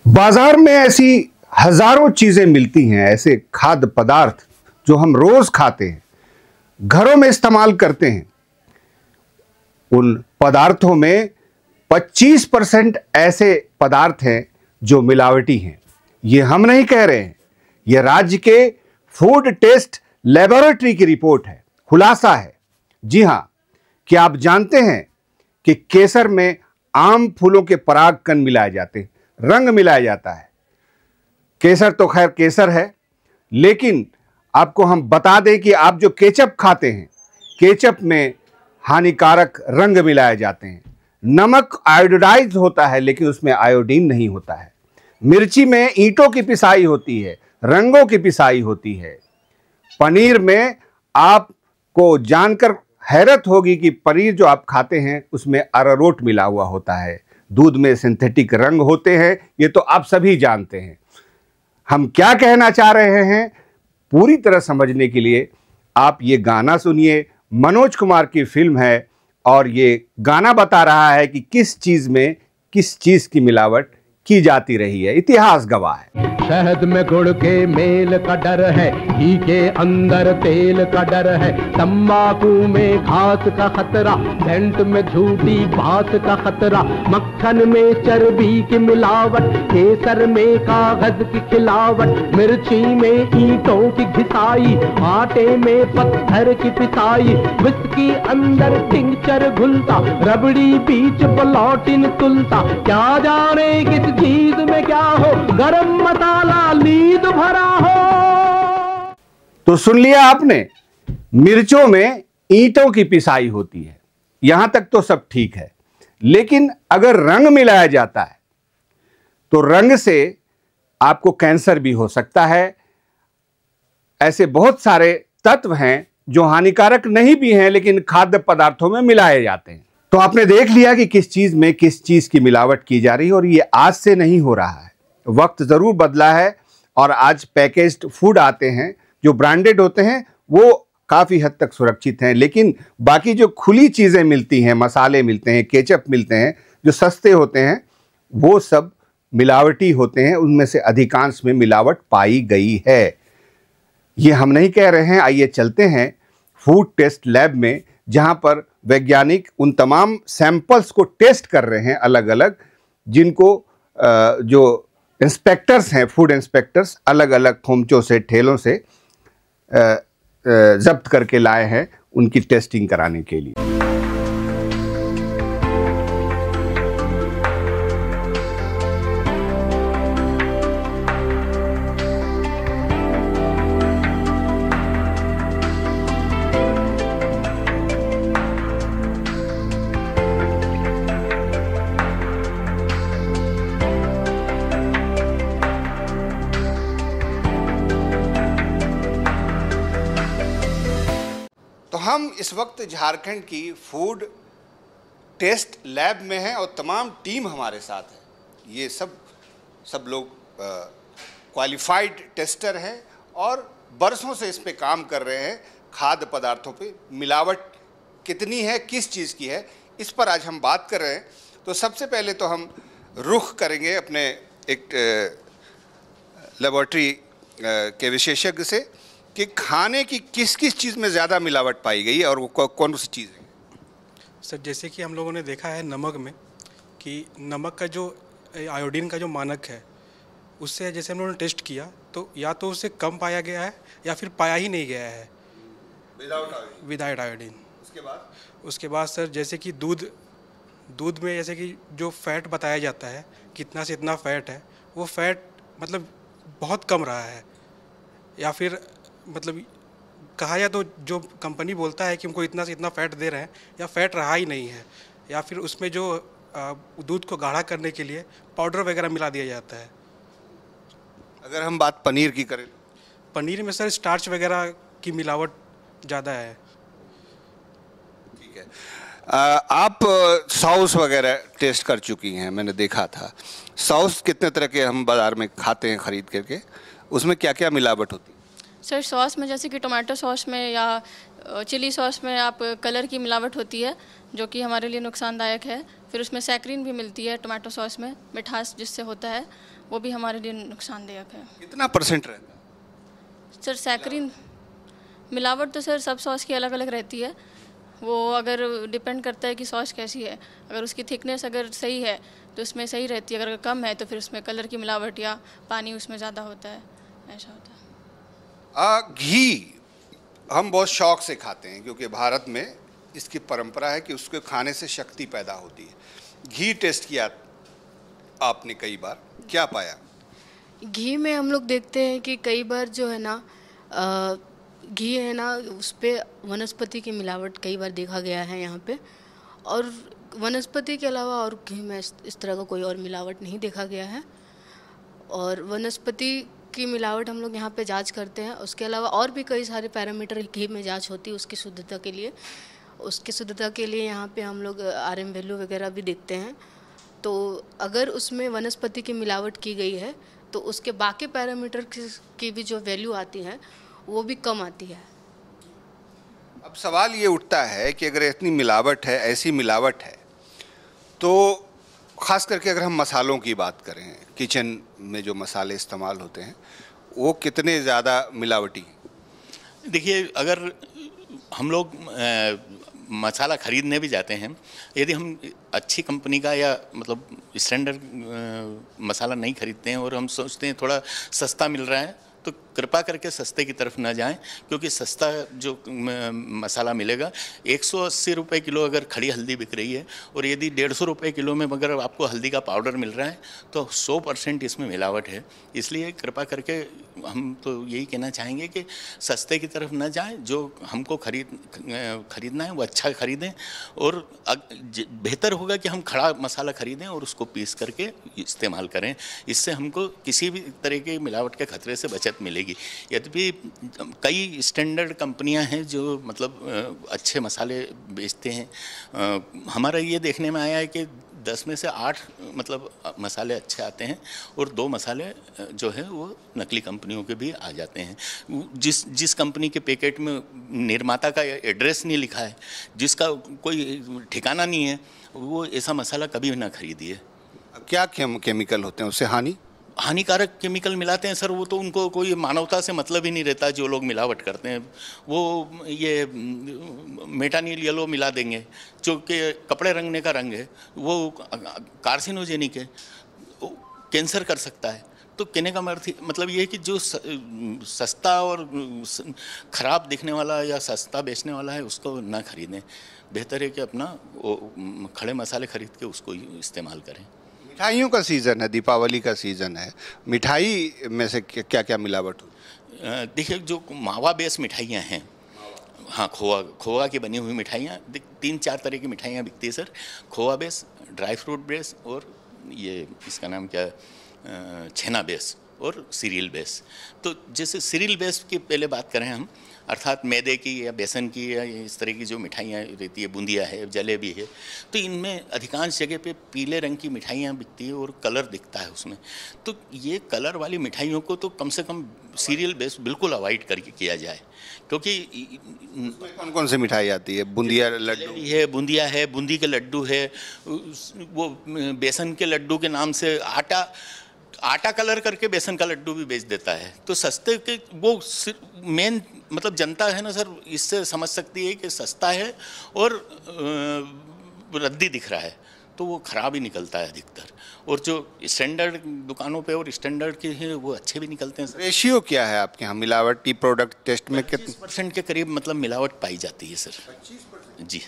बाजार में ऐसी हजारों चीजें मिलती हैं, ऐसे खाद्य पदार्थ जो हम रोज खाते हैं, घरों में इस्तेमाल करते हैं। उन पदार्थों में 25% ऐसे पदार्थ हैं जो मिलावटी हैं। ये हम नहीं कह रहे हैं, यह राज्य के फूड टेस्ट लेबोरेटरी की रिपोर्ट है, खुलासा है। जी हां, क्या आप जानते हैं कि केसर में आम फूलों के परागकण मिलाए जाते हैं, रंग मिलाया जाता है। केसर तो खैर केसर है, लेकिन आपको हम बता दें कि आप जो केचप खाते हैं, केचप में हानिकारक रंग मिलाए जाते हैं। नमक आयोडाइज होता है, लेकिन उसमें आयोडीन नहीं होता है। मिर्ची में ईंटों की पिसाई होती है, रंगों की पिसाई होती है। पनीर में आपको जानकर हैरत होगी कि पनीर जो आप खाते हैं उसमें अरारोट मिला हुआ होता है। दूध में सिंथेटिक रंग होते हैं, ये तो आप सभी जानते हैं। हम क्या कहना चाह रहे हैं, पूरी तरह समझने के लिए आप ये गाना सुनिए। मनोज कुमार की फिल्म है और ये गाना बता रहा है कि किस चीज में किस चीज की मिलावट की जाती रही है। इतिहास गवाह है। शहद में गुड़ के मेल का डर है, घी के अंदर तेल का डर है, तंबाकू में घास का खतरा, सेंट में झूठी बात का खतरा, मक्खन में चर्बी की मिलावट, केसर में कागज की खिलावट, मिर्ची में ईंटों की घिसाई, आटे में पत्थर की पिसाई, विस्की अंदर टिंचर घुलता, रबड़ी बीच प्लाटिन तुलता, क्या जाने किस चीज में क्या हो, गरम मसाला लीद भरा हो। तो सुन लिया आपने, मिर्चों में ईंटों की पिसाई होती है, यहां तक तो सब ठीक है। लेकिन अगर रंग मिलाया जाता है तो रंग से आपको कैंसर भी हो सकता है। ऐसे बहुत सारे तत्व हैं जो हानिकारक नहीं भी हैं, लेकिन खाद्य पदार्थों में मिलाए जाते हैं। तो आपने देख लिया कि किस चीज में किस चीज की मिलावट की जा रही है, और ये आज से नहीं हो रहा है। वक्त जरूर बदला है और आज पैकेज्ड फूड आते हैं जो ब्रांडेड होते हैं, वो काफी हद तक सुरक्षित हैं। लेकिन बाकी जो खुली चीजें मिलती हैं, मसाले मिलते हैं, केचप मिलते हैं, जो सस्ते होते हैं, वो सब मिलावटी होते हैं। उनमें से अधिकांश में मिलावट पाई गई है। ये हम नहीं कह रहे हैं। आइए चलते हैं फूड टेस्ट लैब में, जहां पर वैज्ञानिक उन तमाम सैंपल्स को टेस्ट कर रहे हैं अलग अलग, जिनको जो इंस्पेक्टर्स हैं, फूड इंस्पेक्टर्स, अलग अलग खोमचों से, ठेलों से जब्त करके लाए हैं उनकी टेस्टिंग कराने के लिए। तो हम इस वक्त झारखंड की फूड टेस्ट लैब में हैं और तमाम टीम हमारे साथ है। ये सब लोग क्वालिफाइड टेस्टर हैं और बरसों से इस पे काम कर रहे हैं। खाद्य पदार्थों पे मिलावट कितनी है, किस चीज़ की है, इस पर आज हम बात कर रहे हैं। तो सबसे पहले तो हम रुख करेंगे अपने एक लेबोरेटरी के विशेषज्ञ से कि खाने की किस किस चीज़ में ज़्यादा मिलावट पाई गई है और वो कौन सी चीज़ है। सर, जैसे कि हम लोगों ने देखा है नमक में कि नमक का जो आयोडीन का जो मानक है, उससे जैसे हम लोगों ने टेस्ट किया तो या तो उससे कम पाया गया है या फिर पाया ही नहीं गया है विदाउट आयोडीन। उसके बाद सर, जैसे कि दूध में जैसे कि जो फैट बताया जाता है कितना से इतना फैट है, वो फैट मतलब बहुत कम रहा है, या फिर मतलब कहा जाए तो जो कंपनी बोलता है कि हमको इतना से इतना फ़ैट दे रहे हैं, या फ़ैट रहा ही नहीं है, या फिर उसमें जो दूध को गाढ़ा करने के लिए पाउडर वगैरह मिला दिया जाता है। अगर हम बात पनीर की करें, पनीर में सर स्टार्च वगैरह की मिलावट ज़्यादा है। ठीक है। आप सॉस वगैरह टेस्ट कर चुकी हैं, मैंने देखा था। सॉस कितने तरह के हम बाज़ार में खाते हैं खरीद करके, उसमें क्या क्या मिलावट होती है? सर, सॉस में जैसे कि टोमेटो सॉस में या चिली सॉस में आप कलर की मिलावट होती है, जो कि हमारे लिए नुकसानदायक है। फिर उसमें सैक्रीन भी मिलती है टोमेटो सॉस में, मिठास जिससे होता है, वो भी हमारे लिए नुकसानदायक है। कितना परसेंट रहता है? सर सैक्रीन मिलावट तो सर सब सॉस की अलग अलग रहती है, वो अगर डिपेंड करता है कि सॉस कैसी है। अगर उसकी थिकनेस अगर सही है तो उसमें सही रहती है, अगर कम है तो फिर उसमें कलर की मिलावट या पानी उसमें ज़्यादा होता है, ऐसा होता है। घी हम बहुत शौक से खाते हैं क्योंकि भारत में इसकी परंपरा है कि उसके खाने से शक्ति पैदा होती है। घी टेस्ट किया आपने कई बार, क्या पाया? घी में हम लोग देखते हैं कि कई बार जो है ना घी है ना, उस पर वनस्पति की मिलावट कई बार देखा गया है यहाँ पे, और वनस्पति के अलावा और घी में इस तरह का कोई और मिलावट नहीं देखा गया है। और वनस्पति की मिलावट हम लोग यहाँ पे जांच करते हैं, उसके अलावा और भी कई सारे पैरामीटर घी में जांच होती है उसकी शुद्धता के लिए। उसकी शुद्धता के लिए यहाँ पे हम लोग RM वैल्यू वगैरह भी देखते हैं। तो अगर उसमें वनस्पति की मिलावट की गई है तो उसके बाकी पैरामीटर की भी जो वैल्यू आती है वो भी कम आती है। अब सवाल ये उठता है कि अगर इतनी मिलावट है, ऐसी मिलावट है, तो ख़ास करके अगर हम मसालों की बात करें, किचन में जो मसाले इस्तेमाल होते हैं वो कितने ज़्यादा मिलावटी हैं? देखिए, अगर हम लोग मसाला ख़रीदने भी जाते हैं, यदि हम अच्छी कंपनी का या मतलब स्टैंडर्ड मसाला नहीं खरीदते हैं और हम सोचते हैं थोड़ा सस्ता मिल रहा है, तो कृपा करके सस्ते की तरफ ना जाएं, क्योंकि सस्ता जो मसाला मिलेगा 180 रुपये किलो अगर खड़ी हल्दी बिक रही है, और यदि 150 रुपये किलो में अगर आपको हल्दी का पाउडर मिल रहा है तो 100% इसमें मिलावट है। इसलिए कृपा करके हम तो यही कहना चाहेंगे कि सस्ते की तरफ ना जाएं, जो हमको खरीदना है वो अच्छा खरीदें, और बेहतर होगा कि हम खड़ा मसाला खरीदें और उसको पीस करके इस्तेमाल करें। इससे हमको किसी भी तरह के मिलावट के खतरे से बचत मिलेगी। यद्यपि कई स्टैंडर्ड कंपनियां हैं जो मतलब अच्छे मसाले बेचते हैं। हमारा ये देखने में आया है कि 10 में से 8 मतलब मसाले अच्छे आते हैं और 2 मसाले जो है वो नकली कंपनियों के भी आ जाते हैं। जिस कंपनी के पैकेट में निर्माता का एड्रेस नहीं लिखा है, जिसका कोई ठिकाना नहीं है, वो ऐसा मसाला कभी ना खरीदिए। क्या केमिकल होते हैं उससे हानिकारक केमिकल मिलाते हैं सर। वो तो उनको कोई मानवता से मतलब ही नहीं रहता। जो लोग मिलावट करते हैं वो ये मेटानिल येलो मिला देंगे, जो कि कपड़े रंगने का रंग है, वो कार्सिनोजेनिक है, कैंसर कर सकता है। तो कहने का मतलब ये है कि जो सस्ता और ख़राब दिखने वाला या सस्ता बेचने वाला है उसको ना खरीदें। बेहतर है कि अपना खड़े मसाले खरीद के उसको इस्तेमाल करें। मिठाइयों का सीज़न है, दीपावली का सीज़न है, मिठाई में से क्या क्या मिलावट होती? देखिए, जो मावा बेस मिठाइयाँ हैं, हाँ, खोआ की बनी हुई मिठाइयाँ 3-4 तरह की मिठाइयाँ बिकती है सर। खोआ बेस, ड्राई फ्रूट बेस, और ये इसका नाम क्या, छेना बेस और सीरियल बेस। तो जैसे सीरियल बेस की पहले बात करें हम, अर्थात मैदे की या बेसन की या इस तरह की जो मिठाइयाँ रहती है, बूंदिया है, जलेबी है, तो इनमें अधिकांश जगह पे पीले रंग की मिठाइयाँ बिकती है और कलर दिखता है उसमें। तो ये कलर वाली मिठाइयों को तो कम से कम सीरियल बेस बिल्कुल अवॉइड करके किया जाए, क्योंकि कौन कौन सी मिठाई आती है? बूंदिया लड्डू है, बूंदिया है, बूंदी के लड्डू है, वो बेसन के लड्डू के नाम से आटा कलर करके बेसन का लड्डू भी बेच देता है। तो सस्ते के वो मेन मतलब जनता है ना सर, इससे समझ सकती है कि सस्ता है और रद्दी दिख रहा है, तो वो ख़राब ही निकलता है अधिकतर। और जो स्टैंडर्ड दुकानों पे और स्टैंडर्ड के हैं वो अच्छे भी निकलते हैं सर। रेशियो क्या है आपके यहाँ मिलावटी प्रोडक्ट टेस्ट में? 25% के करीब मतलब मिलावट पाई जाती है सर। 25%? जी।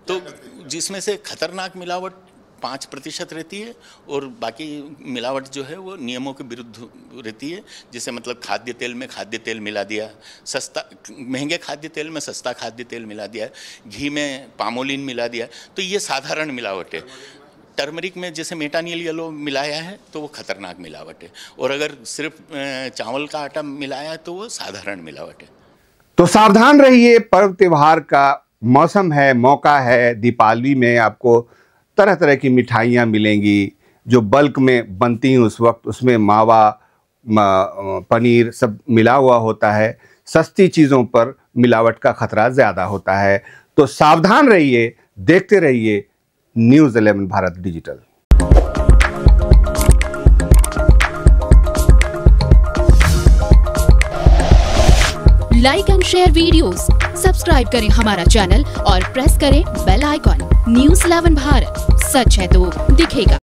तो जिसमें से खतरनाक मिलावट 5% रहती है और बाकी मिलावट जो है वो नियमों के विरुद्ध रहती है। जैसे मतलब खाद्य तेल में खाद्य तेल मिला दिया, सस्ता महंगे खाद्य तेल में सस्ता खाद्य तेल मिला दिया, घी में पामोलिन मिला दिया, तो ये साधारण मिलावट है। टर्मरिक में जैसे मेटानिल येलो मिलाया है तो वो खतरनाक मिलावट है, और अगर सिर्फ चावल का आटा मिलाया है तो वो साधारण मिलावट है। तो सावधान रहिए, पर्व त्योहार का मौसम है, मौका है। दीपावली में आपको तरह तरह की मिठाइयाँ मिलेंगी जो बल्क में बनती हैं उस वक्त, उसमें मावा, पनीर सब मिला हुआ होता है। सस्ती चीज़ों पर मिलावट का खतरा ज़्यादा होता है। तो सावधान रहिए, देखते रहिए news 11 Bharat digital. Like and share videos, subscribe करें हमारा चैनल और प्रेस करें बेल आइकॉन। न्यूज़ 11 भारत, सच है तो दिखेगा।